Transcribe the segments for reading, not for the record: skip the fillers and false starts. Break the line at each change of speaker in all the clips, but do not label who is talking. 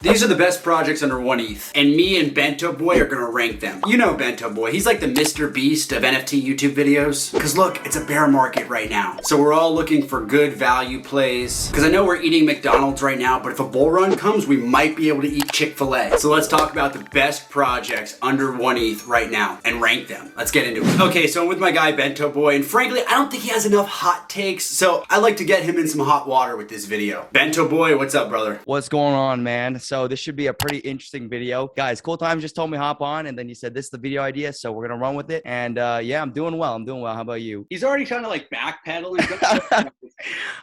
These are the best projects under 1 ETH, and me and Bento Boy are gonna rank them. You know Bento Boy, he's like the Mr. Beast of NFT YouTube videos. Cause look, it's a bear market right now. So we're all looking for good value plays. Cause I know we're eating McDonald's right now, but if a bull run comes, we might be able to eat Chick-fil-A. So let's talk about the best projects under 1 ETH right now and rank them. Let's get into it. Okay, so I'm with my guy Bento Boy, and frankly, I don't think he has enough hot takes, so I'd like to get him in some hot water with this video. Bento Boy, what's up, brother?
What's going on, man? So this should be a pretty interesting video. Guys, Cool Time just told me hop on, and then you said this is the video idea, so we're gonna run with it. And yeah, I'm doing well. How about you?
He's already trying to like backpedal.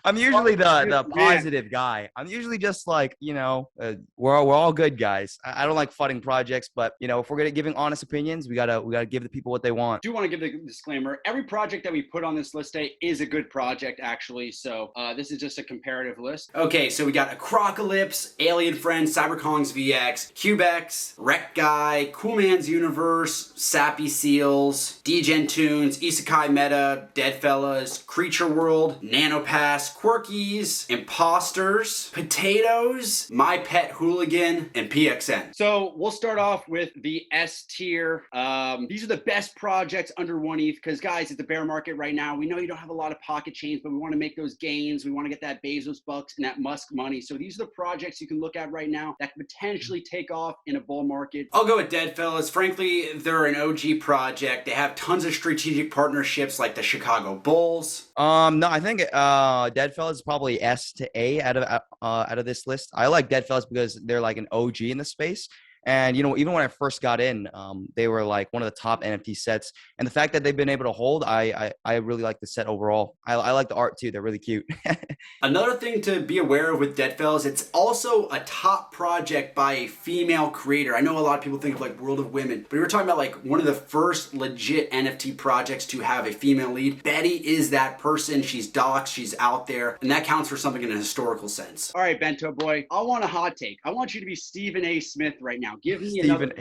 I'm usually the positive guy. I'm usually just like, you know, we're all good guys. I don't like fudding projects, but you know, if we're giving honest opinions, we gotta give the people what they want.
I do want to give the disclaimer. Every project that we put on this list today is a good project, actually. So this is just a comparative list. Okay, so we got Acrocalypse, Alien Friend, CyberKongz VX, CubeX, Wreck Guy, Cool Man's Universe, Sappy Seals, Degen Tunes, Isekai Meta, Deadfellas, Creature World, Nanopass, Quirkies, Imposters, Potatoes, My Pet Hooligan, and PXN. So we'll start off with the S tier. These are the best projects under 1 ETH because, guys, it's the bear market right now. We know you don't have a lot of pocket change, but we want to make those gains. We want to get that Bezos bucks and that Musk money. So these are the projects you can look at right now that could potentially take off in a bull market. I'll go with Deadfellas. Frankly, they're an OG project. They have tons of strategic partnerships like the Chicago Bulls.
No, I think Deadfellas is probably S to A out of this list. I like Deadfellas because they're like an OG in the space. And, you know, even when I first got in, they were like one of the top NFT sets. And the fact that they've been able to hold, I really like the set overall. I like the art too. They're really cute.
Another thing to be aware of with Deadfellas, it's also a top project by a female creator. I know a lot of people think of like World of Women, but we're talking about like one of the first legit NFT projects to have a female lead. Betty is that person. She's doxed, she's out there, and that counts for something in a historical sense. All right, Bento Boy, I want a hot take. I want you to be Stephen A. Smith right now. Give me another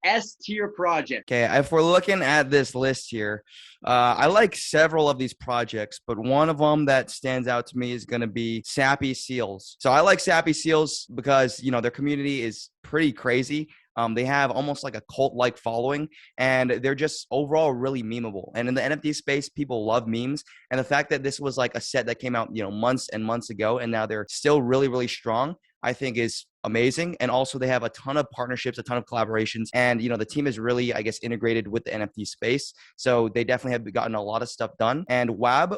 S tier project.
Okay, if we're looking at this list here, I like several of these projects, but one of them that stands out to me is going to be Sappy Seals. So I like Sappy Seals because, you know, their community is pretty crazy. They have almost like a cult-like following, and they're just overall really memeable. And in the NFT space, people love memes. And the fact that this was like a set that came out, you know, months and months ago, and now they're still really, really strong, I think is amazing. And also they have a ton of partnerships, a ton of collaborations, and you know the team is really, I guess, integrated with the NFT space, so they definitely have gotten a lot of stuff done. And Wab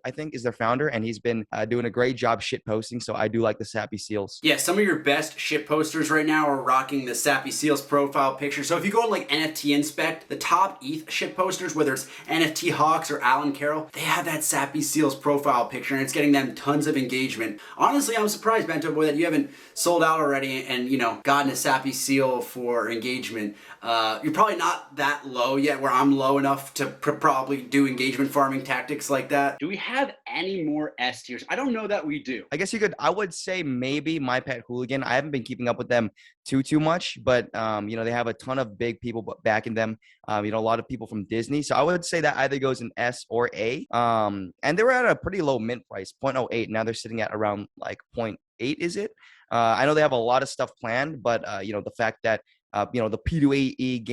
I think is their founder, and he's been doing a great job shit posting, so I do like the Sappy Seals.
Yeah, some of your best shit posters right now are rocking the Sappy Seals profile picture. So if you go on like NFT Inspect, the top ETH shit posters, whether it's NFT Hawks or Alan Carroll, they have that Sappy Seals profile picture, and it's getting them tons of engagement. Honestly, I'm surprised, Bento Boy, that you haven't sold out already and, you know, gotten a Sappy Seal for engagement. You're probably not that low yet where I'm low enough to probably do engagement farming tactics like that. Do we have any more S tiers? I don't know that we do.
I guess I would say maybe My Pet Hooligan. I haven't been keeping up with them too much, but you know, they have a ton of big people backing them. You know, a lot of people from Disney. So I would say that either goes in S or A. And they were at a pretty low mint price, 0.08. Now they're sitting at around like 0.8, is it? I know they have a lot of stuff planned, but you know, the fact that you know, the P2AE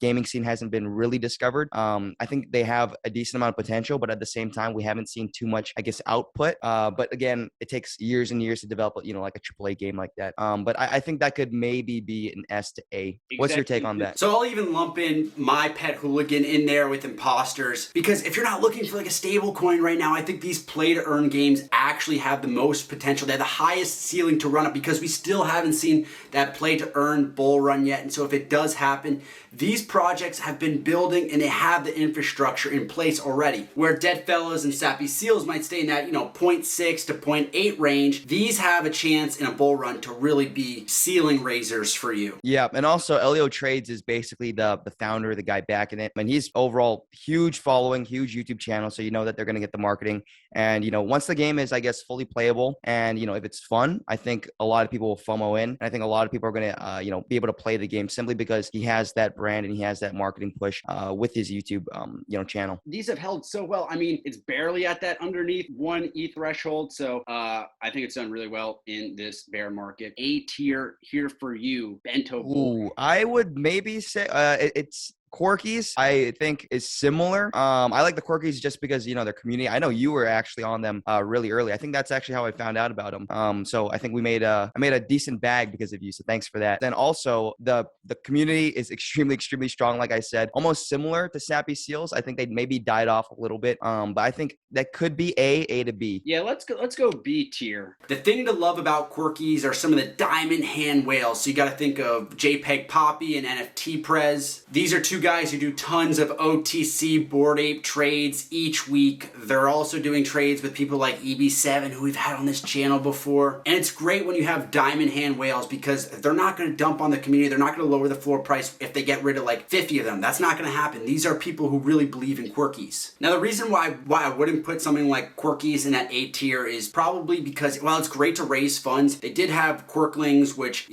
gaming scene hasn't been really discovered. I think they have a decent amount of potential, but at the same time, we haven't seen too much, I guess, output. But again, it takes years and years to develop, you know, like a AAA game like that. But I think that could maybe be an S to A. Exactly. What's your take on that?
So I'll even lump in My Pet Hooligan in there with Imposters, because if you're not looking for like a stable coin right now, I think these play to earn games actually have the most potential. They have the highest ceiling to run up because we still haven't seen that play to earn bull run yet. And so if it does happen, these projects have been building and they have the infrastructure in place already. Where Deadfellas and Sappy Seals might stay in that, you know, 0.6 to 0.8 range, these have a chance in a bull run to really be ceiling raisers for you.
Yeah, and also Elio Trades is basically the founder, the guy backing it. And he's overall huge following, huge YouTube channel, so you know that they're going to get the marketing. And, you know, once the game is, I guess, fully playable and, you know, if it's fun, I think a lot of people will FOMO in. And I think a lot of people are going to, you know, be able to play play the game simply because he has that brand and he has that marketing push with his YouTube channel.
These have held so well. I mean, it's barely at that underneath 1 ETH threshold. So I think it's done really well in this bear market. A tier here for you, Bento Boy.
Ooh, I would maybe say it's Quirkies, I think, is similar. I like the Quirkies just because, their community. I know you were actually on them really early. I think that's actually how I found out about them. So I think I made a decent bag because of you. So thanks for that. Then also the community is extremely, extremely strong. Like I said, almost similar to Sappy Seals. I think they maybe died off a little bit. But I think that could be A to B.
Yeah, let's go B tier. The thing to love about Quirkies are some of the diamond hand whales. So you got to think of JPEG Poppy and NFT Prez. These are two guys who do tons of OTC Bored Ape trades each week. They're also doing trades with people like EB7, who we've had on this channel before. And it's great when you have diamond hand whales because they're not going to dump on the community. They're not going to lower the floor price if they get rid of like 50 of them. That's not going to happen. These are people who really believe in Quirkies. Now, the reason why I wouldn't put something like Quirkies in that A tier is probably because, while it's great to raise funds, they did have Quirklings, which,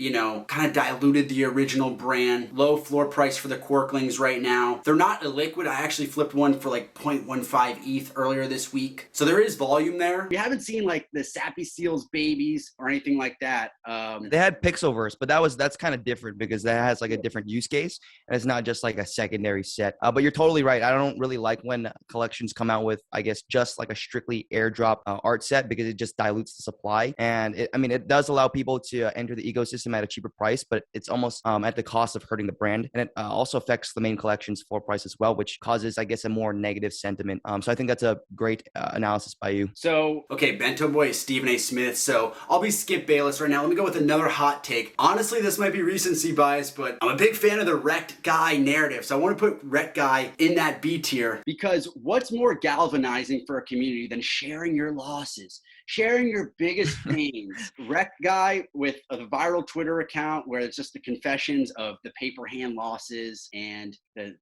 kind of diluted the original brand. Low floor price for the Quirklings right now. They're not illiquid. I actually flipped one for like 0.15 ETH earlier this week. So there is volume there. We haven't seen like the Sappy Seals babies or anything like that.
They had Pixelverse, but that's kind of different because that has like a different use case and it's not just like a secondary set. But you're totally right. I don't really like when collections come out with, I guess, just like a strictly airdrop art set because it just dilutes the supply. And it does allow people to enter the ecosystem at a cheaper price, but it's almost at the cost of hurting the brand. And it also affects the main collection's floor price as well, which causes, I guess, a more negative sentiment. So I think that's a great analysis by you.
So, okay, Bento Boy is Stephen A. Smith. So I'll be Skip Bayless right now. Let me go with another hot take. Honestly, this might be recency bias, but I'm a big fan of the wrecked guy narrative. So I want to put wrecked guy in that B tier because what's more galvanizing for a community than sharing your losses? Sharing your biggest pains. Wreck guy with a viral Twitter account where it's just the confessions of the paper hand losses and the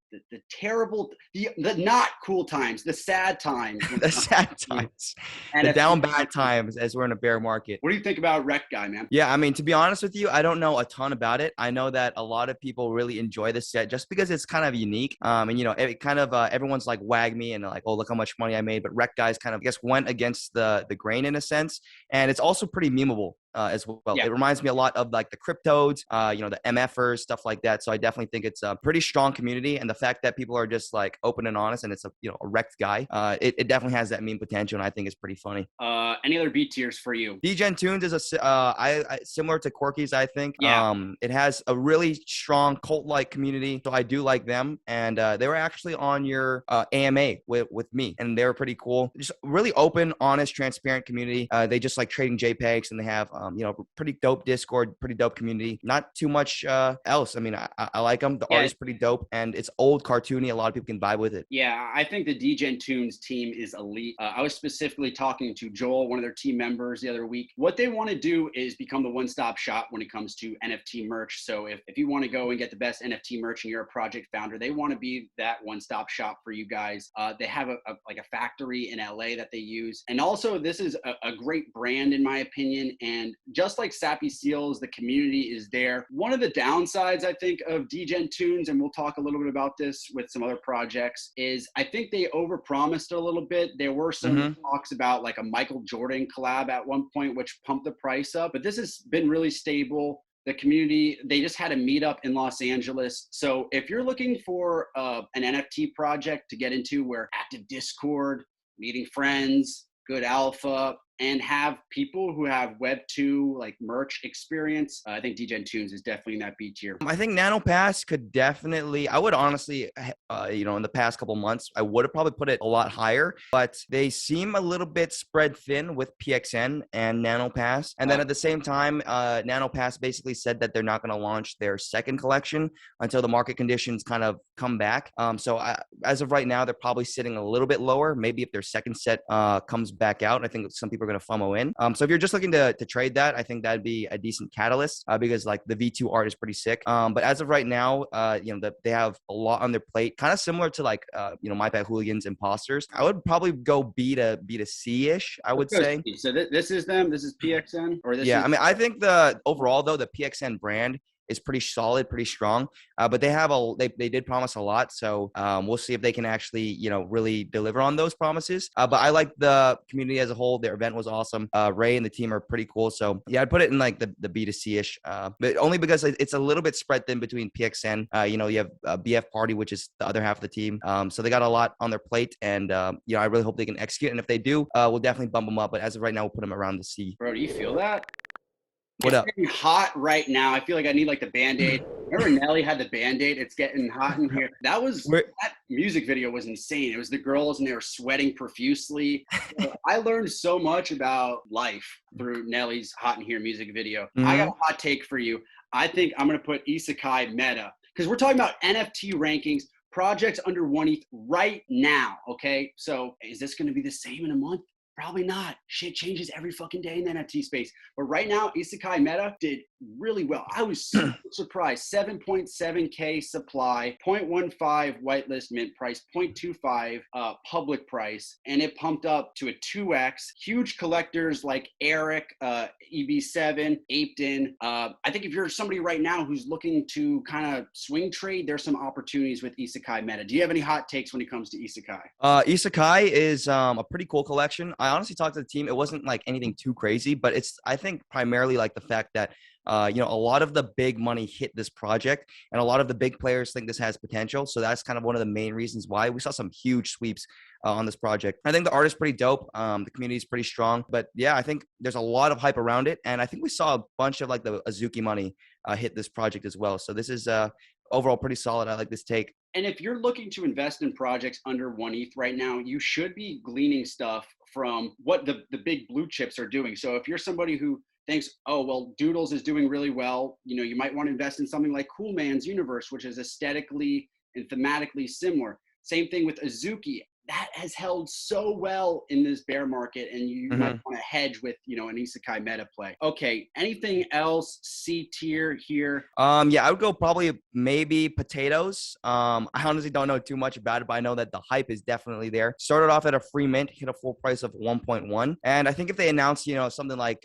terrible, the not cool times, the sad times.
The sad times. And the down bad times as we're in a bear market.
What do you think about Wreck guy, man?
Yeah, to be honest with you, I don't know a ton about it. I know that a lot of people really enjoy this set just because it's kind of unique. It kind of, everyone's like wag me and like, oh, look how much money I made. But Wreck guys kind of, I guess, went against the grain in a sense. And it's also pretty memeable as well. Yeah. It reminds me a lot of like the Cryptodes, the MFers, stuff like that. So I definitely think it's a pretty strong community. And the fact that people are just like open and honest and it's a wrecked guy, it definitely has that meme potential. And I think it's pretty funny.
Any other B tiers for you?
DGen Tunes is similar to Quirkies, I think.
Yeah.
It has a really strong cult-like community. So I do like them. And they were actually on your AMA with me. And they were pretty cool. Just really open, honest, transparent community. They just like trading JPEGs and they have pretty dope Discord, pretty dope community. Not too much else. I like them. The art is pretty dope and it's old, cartoony. A lot of people can vibe with it.
Yeah, I think the DGen Tunes team is elite. I was specifically talking to Joel, one of their team members, the other week. What they want to do is become the one-stop shop when it comes to NFT merch. So if you want to go and get the best NFT merch and you're a project founder, they want to be that one-stop shop for you guys. They have a factory in LA that they use. And also this is a great brand in my opinion. And just like Sappy Seals, the community is there. One of the downsides, I think, of DGen Tunes, and we'll talk a little bit about this with some other projects, is I think they overpromised a little bit. There were some talks about like a Michael Jordan collab at one point, which pumped the price up. But this has been really stable. The community, they just had a meetup in Los Angeles. So if you're looking for an NFT project to get into where active Discord, meeting friends, good alpha, and have people who have Web 2 like merch experience, I think DGen Tunes is definitely in that B tier.
I think NanoPass could definitely, I would honestly, in the past couple months, I would have probably put it a lot higher, but they seem a little bit spread thin with PXN and NanoPass. And then at the same time, NanoPass basically said that they're not going to launch their second collection until the market conditions kind of come back. As of right now, they're probably sitting a little bit lower. Maybe if their second set comes back out, I think some people are going to FOMO in. So if you're just looking to trade that, I think that'd be a decent catalyst because like the V2 art is pretty sick. But as of right now, they have a lot on their plate, kind of similar to like MyPad Hooligans Imposters. I would probably go B to C-ish, I would say.
So this is them. This is PXN, or this?
Yeah, I think the overall though, the PXN brand is pretty solid, pretty strong. But they did promise a lot. So we'll see if they can actually, really deliver on those promises. But I like the community as a whole. Their event was awesome. Ray and the team are pretty cool. So yeah, I'd put it in like the B2C-ish, but only because it's a little bit spread thin between PXN. You have BF Party, which is the other half of the team. So they got a lot on their plate, and I really hope they can execute. And if they do, we'll definitely bump them up. But as of right now, we'll put them around the C.
Bro, do you feel that?
What
It's
up?
getting hot right now. I feel like I need like the Band-Aid. Remember Nelly had the Band-Aid? It's getting hot in here. That music video was insane. It was the girls and they were sweating profusely. I learned so much about life through Nelly's Hot in Here music video. I got a hot take for you. I think I'm going to put Isekai Meta because we're talking about NFT rankings, projects under 1 ETH right now. Okay. So is this going to be the same in a month? Probably not. Shit changes every fucking day in the NFT space. But right now, Isekai Meta did really well. I was super surprised. 7.7K supply, 0.15 whitelist mint price, 0.25 public price, and it pumped up to a 2x. Huge collectors like Eric, EB7, Apton. I think if you're somebody right now who's looking to kind of swing trade, there's some opportunities with Isekai Meta. Do you have any hot takes when it comes to Isekai?
Isekai is a pretty cool collection. I honestly talked to the team. It wasn't like anything too crazy, but it's, I think, primarily like the fact that a lot of the big money hit this project, and a lot of the big players think this has potential. So that's kind of one of the main reasons why we saw some huge sweeps on this project. I think the art is pretty dope. The community is pretty strong, but yeah, I think there's a lot of hype around it, and I think we saw a bunch of like the Azuki money hit this project as well. So this is overall pretty solid. I like this take.
And if you're looking to invest in projects under 1 ETH right now, you should be gleaning stuff from what the big blue chips are doing. So if you're somebody who thinks, oh, well, Doodles is doing really well, you might want to invest in something like Cool Man's Universe, which is aesthetically and thematically similar. Same thing with Azuki. That has held so well in this bear market, and you might want to hedge with, an Isekai Meta play. Okay, anything else C tier here?
Yeah, I would go probably maybe potatoes. I honestly don't know too much about it, but I know that the hype is definitely there. Started off at a free mint, hit a full price of 1.1, and I think if they announce, something like,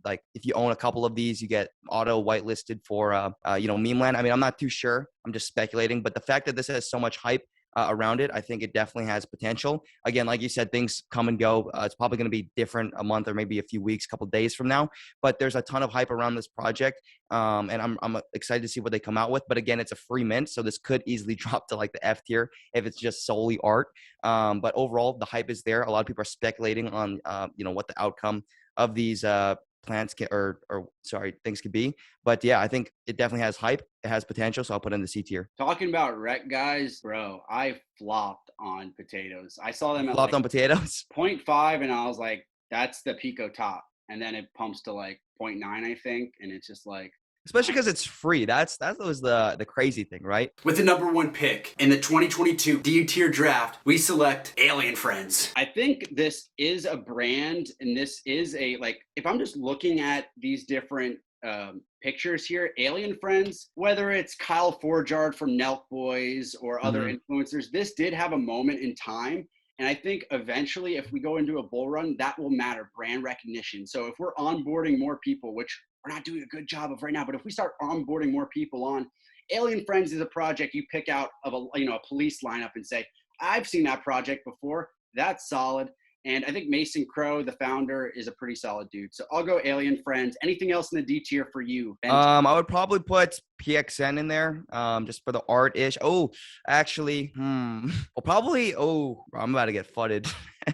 like if you own a couple of these, you get auto whitelisted for, meme land. I mean, I'm not too sure. I'm just speculating, but the fact that this has so much hype around it, I think it definitely has potential. Again, like you said, things come and go. It's probably going to be different a month or maybe a few weeks, couple days from now. But there's a ton of hype around this project, and I'm excited to see what they come out with. But again, it's a free mint, so this could easily drop to like the F tier if it's just solely art. But overall, the hype is there. A lot of people are speculating on what the outcome of these plants things could be. But yeah, I think it definitely has hype. It has potential, so I'll put it in the C tier.
Talking about rec guys, bro, I flopped on potatoes. I saw them at
Flopped on potatoes
0.5, and I was like, that's the Pico top. And then it pumps to like 0.9, I think, and it's just like,
especially because it's free. That was the crazy thing, right?
With the number 1 pick in the 2022 D tier draft, we select Alien Friends. I think this is a brand, and this is if I'm just looking at these different pictures here, Alien Friends, whether it's Kyle Forjard from Nelk Boys or other influencers, this did have a moment in time. And I think eventually, if we go into a bull run, that will matter, brand recognition. So if we're onboarding more people, which we're not doing a good job of right now, but if we start onboarding more people on, Alien Friends is a project you pick out of a police lineup and say, I've seen that project before. That's solid. And I think Mason Crow, the founder, is a pretty solid dude. So I'll go Alien Friends. Anything else in the D tier for you, Ben?
I would probably put PXN in there, just for the art-ish. Oh, actually, well, probably, I'm about to get fudded. I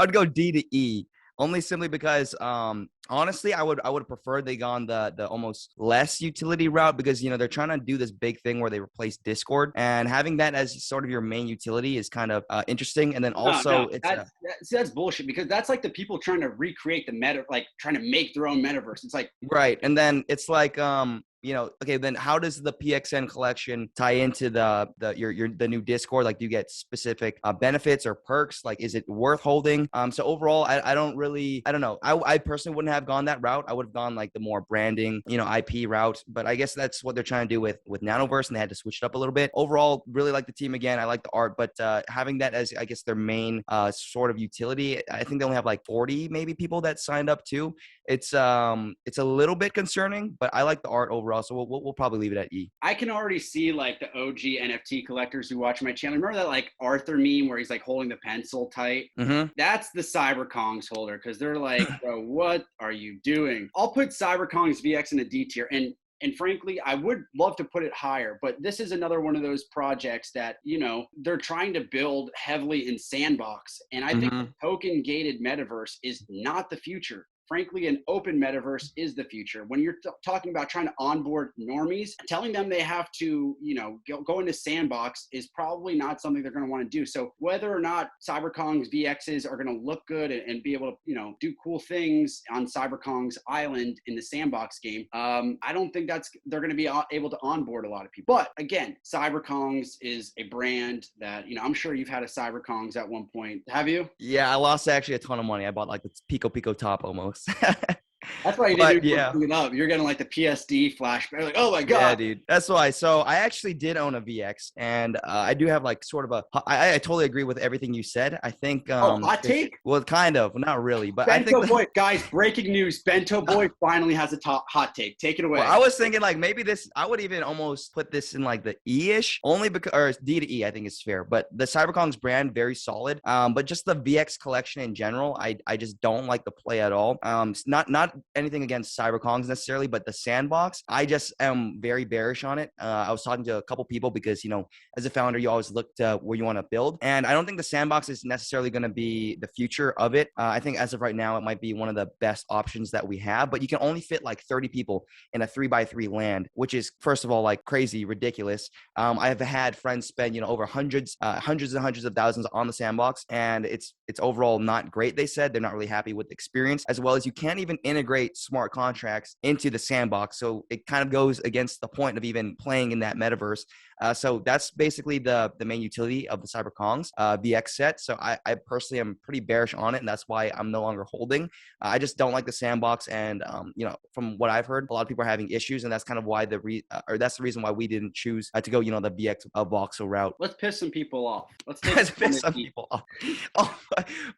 would go D to E. Only simply because, honestly, I would have preferred they gone the almost less utility route, because they're trying to do this big thing where they replace Discord, and having that as sort of your main utility is kind of interesting. And then also,
that's bullshit, because that's like the people trying to recreate the meta, like trying to make their own metaverse. It's like,
right, and then it's like okay, then how does the PXN collection tie into the new Discord? Like, do you get specific benefits or perks? Like, is it worth holding? So overall, I don't know. I personally wouldn't have gone that route. I would have gone like the more branding, IP route. But I guess that's what they're trying to do with Nanoverse, and they had to switch it up a little bit. Overall, really like the team again. I like the art, but having that as, I guess, their main sort of utility, I think they only have like 40 maybe people that signed up too. it's a little bit concerning, but I like the art overall, so we'll probably leave it at E.
I can already see like the OG NFT collectors who watch my channel. Remember that like Arthur meme where he's like holding the pencil tight?
Mm-hmm.
That's the CyberKongs holder, because they're like, bro, what are you doing? I'll put CyberKongs VX in a D tier, and frankly, I would love to put it higher, but this is another one of those projects that, you know, they're trying to build heavily in sandbox. And I think the token gated metaverse is not the future. Frankly, an open metaverse is the future. When you're talking about trying to onboard normies, telling them they have to, you know, go into sandbox is probably not something they're going to want to do. So whether or not CyberKong's VXs are going to look good and be able to, you know, do cool things on CyberKong's island in the sandbox game, I don't think they're going to be able to onboard a lot of people. But again, CyberKong's is a brand that, you know, I'm sure you've had a CyberKong's at one point. Have you?
Yeah, I lost actually a ton of money. I bought like the Pico top almost.
That's why you didn't bring it up. You're getting like the PSD flashback. Like, oh my God.
Yeah, dude. That's why. So I actually did own a VX, and I do have like sort of I totally agree with everything you said. I think
hot take?
Well, kind of, not really, but
Bento
I think
Boy, guys, breaking news. Bento Boy finally has a hot take. Take it away.
Well, I was thinking like maybe I would even almost put this in like the E-ish, only because, or D to E, I think is fair. But the CyberKong's brand, very solid. But just the VX collection in general, I just don't like the play at all. Not anything against CyberKong's necessarily, but the sandbox, I just am very bearish on it. I was talking to a couple people because, you know, as a founder, you always look to where you want to build. And I don't think the sandbox is necessarily going to be the future of it. I think as of right now, it might be one of the best options that we have, but you can only fit like 30 people in a 3x3 land, which is, first of all, like crazy, ridiculous. I have had friends spend, you know, over hundreds and hundreds of thousands on the sandbox, and it's overall not great. They said they're not really happy with the experience, as well as you can't even integrate smart contracts into the sandbox. So it kind of goes against the point of even playing in that metaverse. So that's basically the main utility of the CyberKong's VX set. So I personally am pretty bearish on it, and that's why I'm no longer holding. I just don't like the sandbox, and you know, from what I've heard, a lot of people are having issues, and that's kind of why that's the reason why we didn't choose to go, you know, the VX voxel route.
Let's piss some people off.
Let's piss some people off. Oh,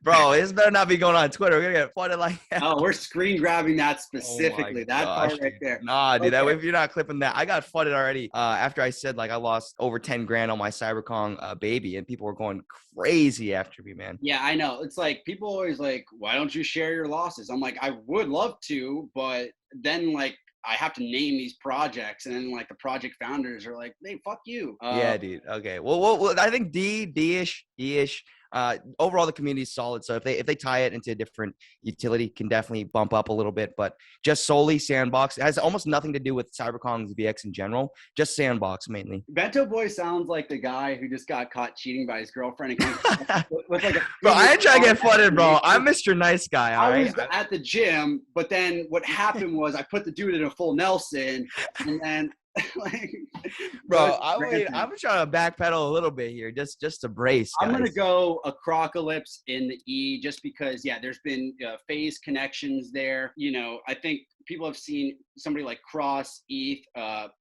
bro, this better not be going on Twitter. We're gonna get flooded like that.
Oh, we're screen grabbing that specifically.
Oh
that
gosh,
part right there.
Nah, dude, if you're not clipping that, I got flooded already. After I said like I lost over 10 grand on my CyberKong baby, and people were going crazy after me, man.
Yeah, I know. It's like people always like, why don't you share your losses? I'm like, I would love to, but then like I have to name these projects, and then like the project founders are like, hey, fuck you.
Yeah, dude. Okay. Well, I think D-ish, E-ish. Overall, the community is solid. So if they tie it into a different utility, can definitely bump up a little bit. But just solely sandbox, it has almost nothing to do with CyberKong's VX in general. Just sandbox mainly.
Bento Boy sounds like the guy who just got caught cheating by his girlfriend. And with like
bro, I ain't trying to get flooded, bro. I'm Mr. Nice Guy.
I was at the gym, but then what happened was I put the dude in a full Nelson, and then. Like,
bro, I'm trying to backpedal a little bit here, just to brace, guys.
I'm gonna go a crocolypse in the E, just because there's been phase connections there. You know, I think people have seen somebody like Cross ETH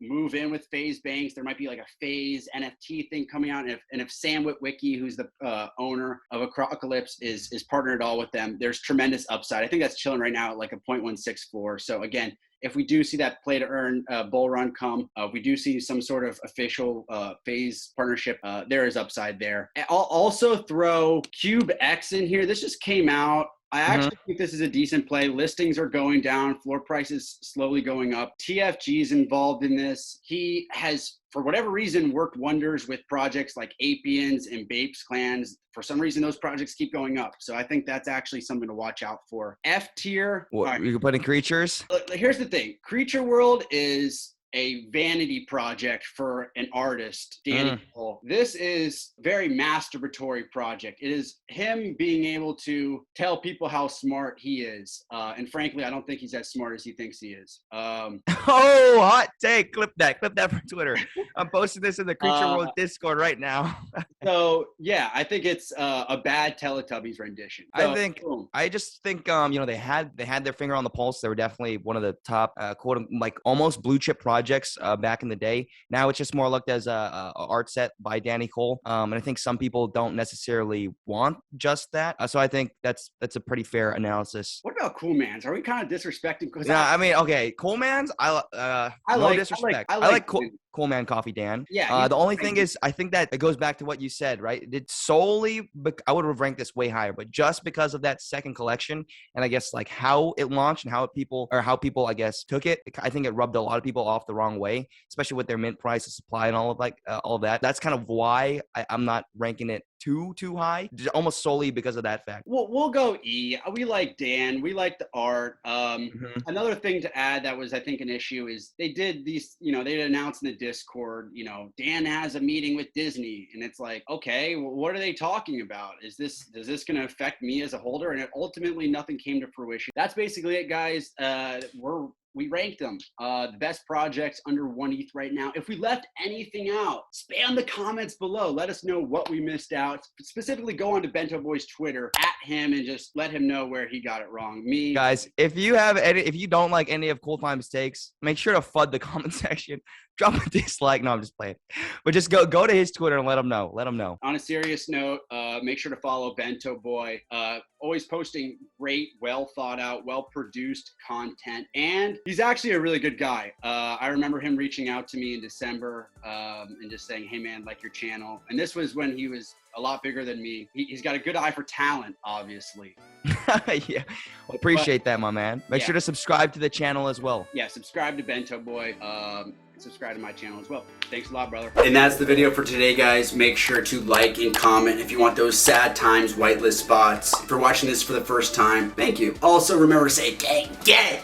move in with phase banks. There might be like a phase NFT thing coming out, and if Sam Witwicky, who's the owner of a crocolypse, is partnered at all with them, there's tremendous upside. I think that's chilling right now at like a 0.16 floor. So again, if we do see that play to earn bull run come, we do see some sort of official phase partnership, there is upside there. I'll also throw CubeX in here. This just came out. I actually think this is a decent play. Listings are going down, floor prices slowly going up. TFG's involved in this. He has, for whatever reason, worked wonders with projects like Apians and Bapes Clans. For some reason, those projects keep going up. So I think that's actually something to watch out for. F tier.
What, right. You can put in creatures?
Here's the thing. Creature World is a vanity project for an artist, Danny Cole. This is a very masturbatory project. It is him being able to tell people how smart he is. And frankly, I don't think he's as smart as he thinks he is.
Oh, hot take. Clip that for Twitter. I'm posting this in the Creature World Discord right now. So,
yeah, I think it's a bad Teletubbies rendition. So,
I just think, you know, they had their finger on the pulse. They were definitely one of the top, quote, like almost blue chip projects projects back in the day. Now it's just more looked as a art set by Danny Cole. And I think some people don't necessarily want just that. So I think that's a pretty fair analysis.
What about Cool Mans? Are we kind of disrespecting?
Yeah, I mean, okay, Cool Man's, no disrespect. I like Cool Man Coffee Dan.
Yeah.
The only thing is, I think that it goes back to what you said, right? It's solely, I would have ranked this way higher, but just because of that second collection, and I guess like how it launched and how people, I guess, took it, I think it rubbed a lot of people off the wrong way, especially with their mint price, the supply, and all of that. That's kind of why I'm not ranking it too high, almost solely because of that fact.
We'll go E. We like Dan. We like the art. Another thing to add that was, I think, an issue is they did these, they announced in the Discord, Dan has a meeting with Disney, and it's like, okay, well, what are they talking about? Is this going to affect me as a holder? And ultimately nothing came to fruition. That's basically it, guys. We ranked them the best projects under 1 ETH right now. If we left anything out, spam the comments below. Let us know what we missed out. Specifically, go on to Bento Boy's Twitter, at him, and just let him know where he got it wrong. Me,
guys, if you don't like any of Cool Time's takes, make sure to FUD the comment section. Drop a dislike. No, I'm just playing. But just go to his Twitter and let him know.
On a serious note, make sure to follow Bento Boy. Always posting great, well thought out, well produced content. And he's actually a really good guy. I remember him reaching out to me in December and just saying, hey man, like your channel. And this was when he was a lot bigger than me. He's got a good eye for talent, obviously.
Yeah, well, appreciate that, my man. Make sure to subscribe to the channel as well.
Yeah, subscribe to Bento Boy. Subscribe to my channel as well. Thanks a lot, brother.
And that's the video for today, guys. Make sure to like and comment if you want those sad times whitelist spots. If you're watching this for the first time, thank you. Also, remember to say, gang, gang.